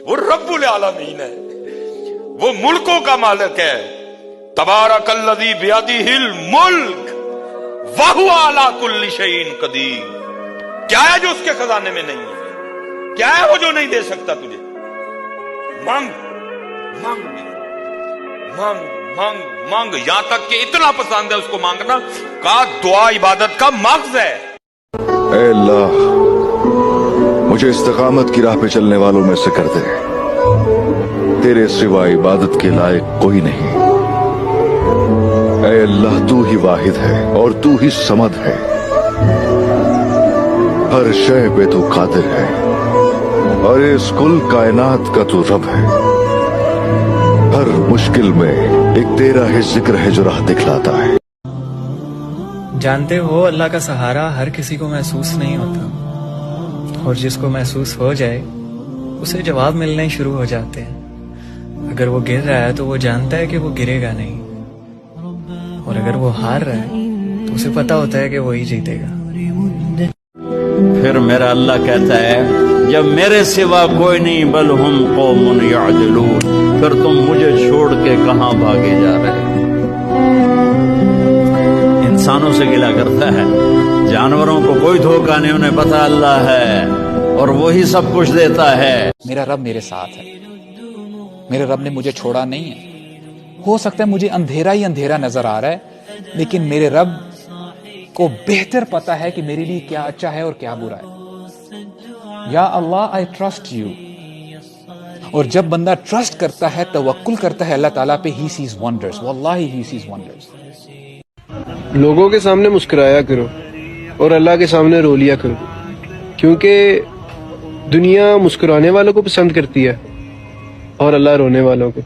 وہ رب العالمین ہے، وہ ملکوں کا مالک ہے۔ تبارک الذی بیدہ الملک وہو علی کل شیء قدیر۔ کیا ہے جو اس کے خزانے میں نہیں ہے؟ کیا ہے وہ جو نہیں دے سکتا تجھے؟ مانگ مانگ مانگ مانگ مانگ، یہاں تک کہ اتنا پسند ہے اس کو مانگنا کا دعا عبادت کا مغز ہے۔ اے اللہ، مجھے استقامت کی راہ پہ چلنے والوں میں سے کر دے، تیرے سوا عبادت کے لائق کوئی نہیں۔ اے اللہ، تو ہی واحد ہے اور تو ہی صمد ہے، ہر شے پہ تو قادر ہے، اور اس کل کائنات کا تو رب ہے۔ ہر مشکل میں ایک تیرا ہی ذکر ہے جو راہ دکھلاتا ہے۔ جانتے ہو اللہ کا سہارا ہر کسی کو محسوس نہیں ہوتا، اور جس کو محسوس ہو جائے اسے جواب ملنے شروع ہو جاتے ہیں۔ اگر وہ گر رہا ہے تو وہ جانتا ہے کہ وہ گرے گا نہیں، اور اگر وہ ہار رہا ہے تو اسے پتا ہوتا ہے کہ وہی جیتے گا۔ پھر میرا اللہ کہتا ہے جب میرے سوا کوئی نہیں بل ہم قوم یعدلون، پھر تم مجھے چھوڑ کے کہاں بھاگے جا رہے؟ انسانوں سے گلا کرتا ہے، جانوروں کو کوئی دھوکہ نہیں، انہیں پتہ اللہ ہے اور وہی سب کچھ دیتا ہے۔ میرا رب میرے ساتھ ہے، میرے رب نے مجھے چھوڑا نہیں ہے۔ ہو سکتا ہے مجھے اندھیرا ہی اندھیرا نظر آ رہا ہے، لیکن میرے رب کو بہتر پتا ہے کہ میرے لیے کیا اچھا ہے اور کیا برا ہے۔ یا اللہ آئی ٹرسٹ یو۔ اور جب بندہ ٹرسٹ کرتا ہے، توکل کرتا ہے اللہ تعالیٰ پہ، ہی سیز ونڈرز، واللہ ہی سیز ونڈرز۔ لوگوں کے سامنے مسکرایا کرو اور اللہ کے سامنے رو لیا کرو، کیونکہ دنیا مسکرانے والوں کو پسند کرتی ہے اور اللہ رونے والوں کو۔